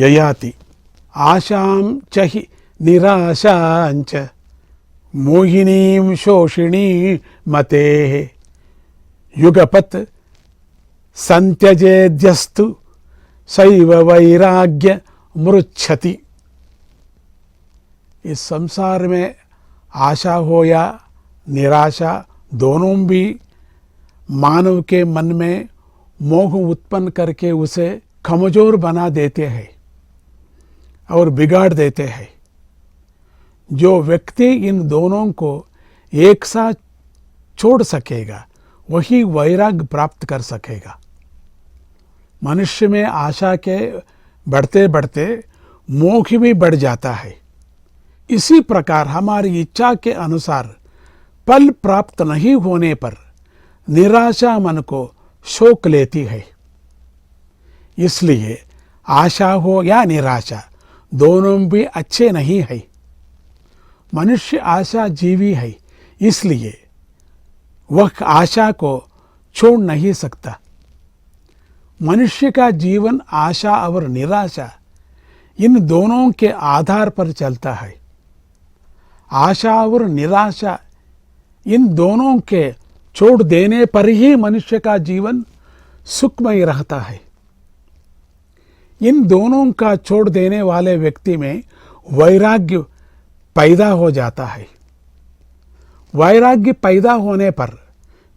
ययाति आशां च हि निराशांच मोहिनीं शोषिणी मतेः युगपत् संत्यजेद्यस्तु सैव वैराग्य मृच्छति। इस संसार में आशा हो या निराशा दोनों भी मानव के मन में मोह उत्पन्न करके उसे कमजोर बना देते हैं और बिगाड़ देते हैं। जो व्यक्ति इन दोनों को एक साथ छोड़ सकेगा वही वैराग्य प्राप्त कर सकेगा। मनुष्य में आशा के बढ़ते बढ़ते मोह भी बढ़ जाता है। इसी प्रकार हमारी इच्छा के अनुसार फल प्राप्त नहीं होने पर निराशा मन को शोक लेती है। इसलिए आशा हो या निराशा दोनों भी अच्छे नहीं है। मनुष्य आशा जीवी है, इसलिए वह आशा को छोड़ नहीं सकता। मनुष्य का जीवन आशा और निराशा इन दोनों के आधार पर चलता है। आशा और निराशा इन दोनों के छोड़ देने पर ही मनुष्य का जीवन सुखमय रहता है। इन दोनों का छोड़ देने वाले व्यक्ति में वैराग्य पैदा हो जाता है। वैराग्य पैदा होने पर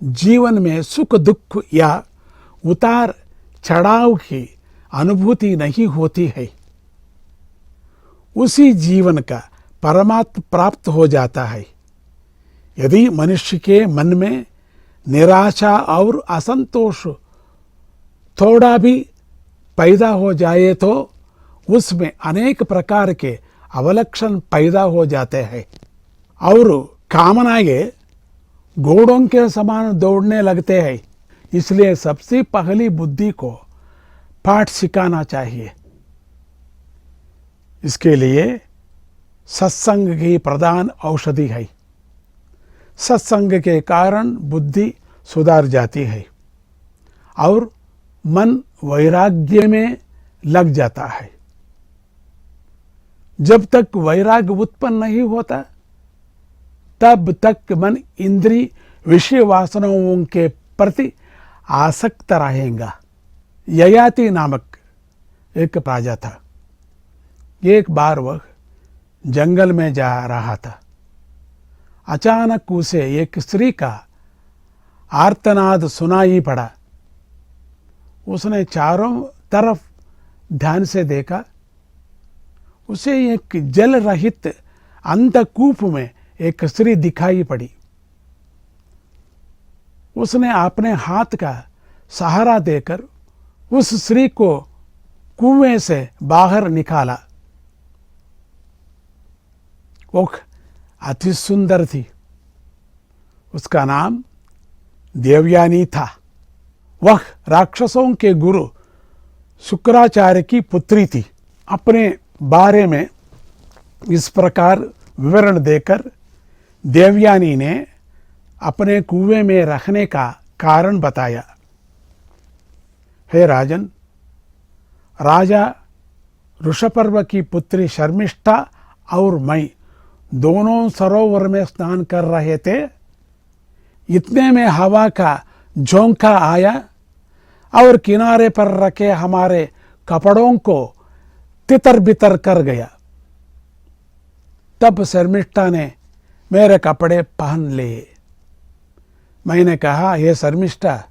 जीवन में सुख दुख या उतार चढ़ाव की अनुभूति नहीं होती है। उसी जीवन का परमात्म प्राप्त हो जाता है। यदि मनुष्य के मन में निराशा और असंतोष थोड़ा भी पैदा हो जाए तो उसमें अनेक प्रकार के अवलक्षण पैदा हो जाते हैं और कामनाएं घोड़ों के समान दौड़ने लगते हैं। इसलिए सबसे पहली बुद्धि को पाठ सिखाना चाहिए। इसके लिए सत्संग की प्रधान औषधि है। सत्संग के कारण बुद्धि सुधार जाती है और मन वैराग्य में लग जाता है। जब तक वैराग्य उत्पन्न नहीं होता तब तक मन इंद्रिय विषय वासनाओं के प्रति आसक्त रहेगा। ययाति नामक एक राजा था। एक बार वह जंगल में जा रहा था। अचानक उसे एक स्त्री का आर्तनाद सुनाई पड़ा। उसने चारों तरफ ध्यान से देखा। उसे एक जल रहित अंधकूप में एक स्त्री दिखाई पड़ी। उसने अपने हाथ का सहारा देकर उस स्त्री को कुएं से बाहर निकाला। वो अति सुंदर थी। उसका नाम देवयानी था। वह राक्षसों के गुरु शुक्राचार्य की पुत्री थी। अपने बारे में इस प्रकार विवरण देकर देवयानी ने अपने कुएं में रखने का कारण बताया। हे राजन, राजा ऋषपर्व की पुत्री शर्मिष्ठा और मैं दोनों सरोवर में स्नान कर रहे थे। इतने में हवा का झोंका आया और किनारे पर रखे हमारे कपड़ों को तितर बितर कर गया। तब शर्मिष्ठा ने मेरे कपड़े पहन लिए। मैंने कहा, हे शर्मिष्ठा,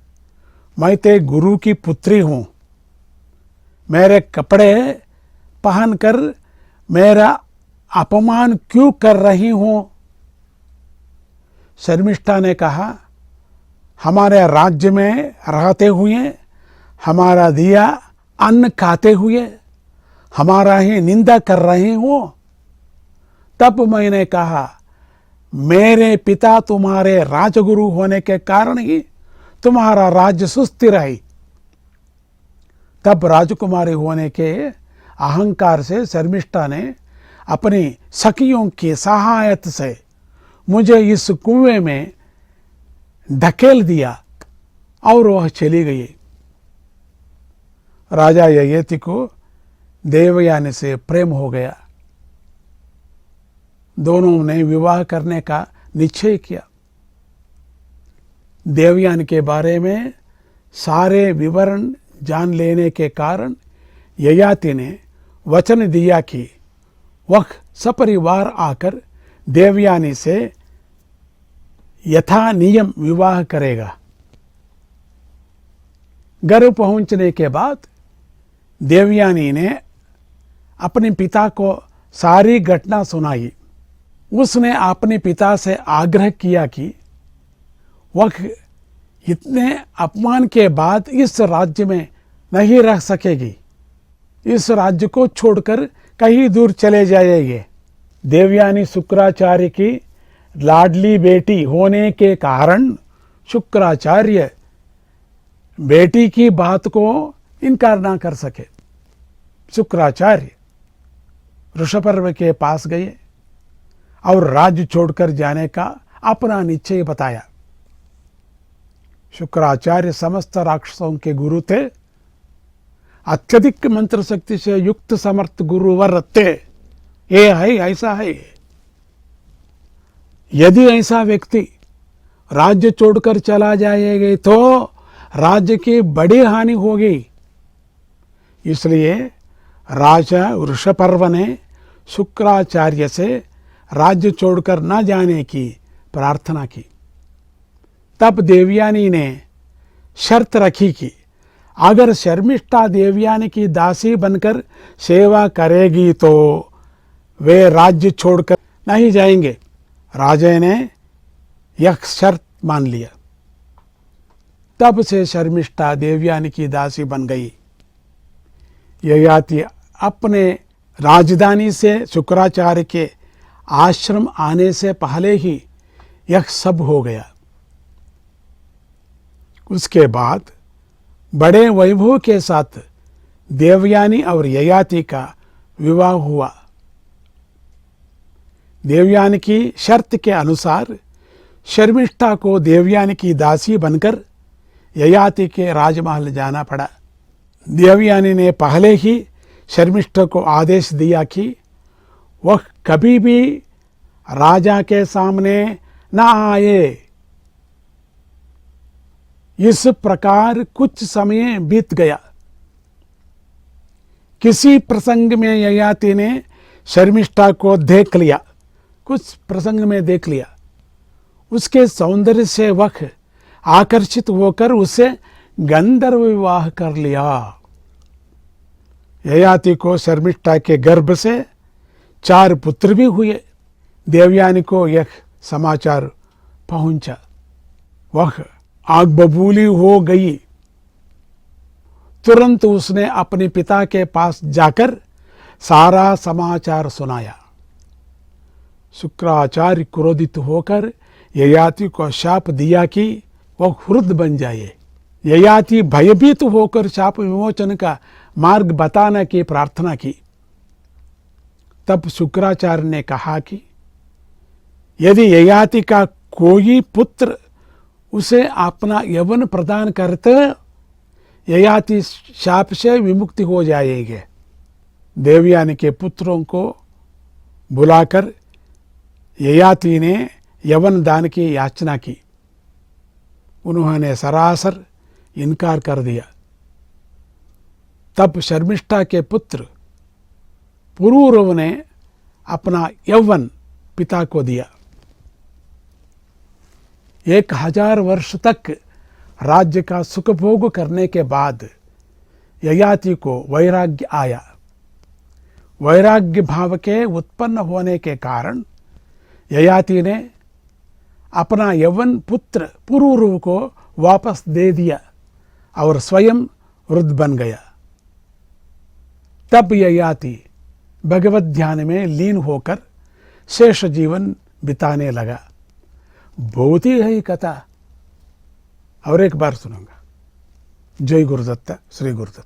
मैं ते गुरु की पुत्री हूँ, मेरे कपड़े पहनकर मेरा अपमान क्यों कर रही हूँ? शर्मिष्ठा ने कहा, हमारे राज्य में रहते हुए, हमारा दिया अन्न खाते हुए हमारा ही निंदा कर रही हूँ। तब मैंने कहा, मेरे पिता तुम्हारे राजगुरु होने के कारण ही तुम्हारा राज्य सुस्थिर है। तब राजकुमारी होने के अहंकार से शर्मिष्ठा ने अपनी सखियों की सहायता से मुझे इस कुएं में ढकेल दिया और वह चली गई। राजा ययाति को देवयानी से प्रेम हो गया। दोनों ने विवाह करने का निश्चय किया। देवयानी के बारे में सारे विवरण जान लेने के कारण ययाति ने वचन दिया कि वह सपरिवार आकर देवयानी से यथा नियम विवाह करेगा। घर पहुंचने के बाद देवयानी ने अपने पिता को सारी घटना सुनाई। उसने अपने पिता से आग्रह किया कि वह इतने अपमान के बाद इस राज्य में नहीं रह सकेगी, इस राज्य को छोड़कर कहीं दूर चले जाएंगे। देवयानी शुक्राचार्य की लाडली बेटी होने के कारण शुक्राचार्य बेटी की बात को इनकार ना कर सके। शुक्राचार्य ऋषपर्व के पास गए और राज्य छोड़कर जाने का अपना निश्चय बताया। शुक्राचार्य समस्त राक्षसों के गुरु थे, अत्यधिक मंत्र शक्ति से युक्त समर्थ गुरुवर थे। ये है, ऐसा है। यदि ऐसा व्यक्ति राज्य छोड़कर चला जाएगा तो राज्य की बड़ी हानि होगी। इसलिए राजा वृषपर्व ने शुक्राचार्य से राज्य छोड़कर न जाने की प्रार्थना की। तब देवयानी ने शर्त रखी कि अगर शर्मिष्ठा देवयानी की दासी बनकर सेवा करेगी तो वे राज्य छोड़कर नहीं जाएंगे। राजा ने यह शर्त मान लिया। तब से शर्मिष्ठा देवयानी की दासी बन गई। ययाति अपने राजधानी से शुक्राचार्य के आश्रम आने से पहले ही यह सब हो गया। उसके बाद बड़े वैभव के साथ देवयानी और ययाति का विवाह हुआ। देवयानी की शर्त के अनुसार शर्मिष्ठा को देवयानी की दासी बनकर ययाति के राजमहल जाना पड़ा। देवयानी ने पहले ही शर्मिष्ठा को आदेश दिया कि वह कभी भी राजा के सामने न आए। इस प्रकार कुछ समय बीत गया। किसी प्रसंग में ययाति ने शर्मिष्ठा को देख लिया, कुछ प्रसंग में देख लिया। उसके सौंदर्य से वह आकर्षित होकर उसे गंधर्व विवाह कर लिया। ययाति को शर्मिष्ठा के गर्भ से 4 पुत्र भी हुए। देवयानी को यह समाचार पहुंचा। वह आग बबूली हो गई। तुरंत उसने अपने पिता के पास जाकर सारा समाचार सुनाया। शुक्राचार्य क्रोधित होकर ययाति को शाप दिया कि वह वृद्ध बन जाए। ययाति भयभीत होकर शाप विमोचन का मार्ग बताने की प्रार्थना की। तब शुक्राचार्य ने कहा कि यदि ययाति का कोई पुत्र उसे अपना यवन प्रदान करते ययाति शाप से विमुक्ति हो जाएगी। देवयानी के पुत्रों को बुलाकर ययाति ने यवन दान की याचना की। उन्होंने सरासर इनकार कर दिया। तब शर्मिष्ठा के पुत्र पुरूरव ने अपना यौवन पिता को दिया। 1000 वर्ष तक राज्य का सुख भोग करने के बाद ययाति को वैराग्य आया। वैराग्य भाव के उत्पन्न होने के कारण ययाति ने अपना यौवन पुत्र पुरूरव को वापस दे दिया और स्वयं वृद्ध बन गया। तब ययाति भगवत ध्यान में लीन होकर शेष जीवन बिताने लगा। बहुत ही है कथा। और एक बार सुनूंगा। जय गुरुदत्त, श्री गुरुदत्त।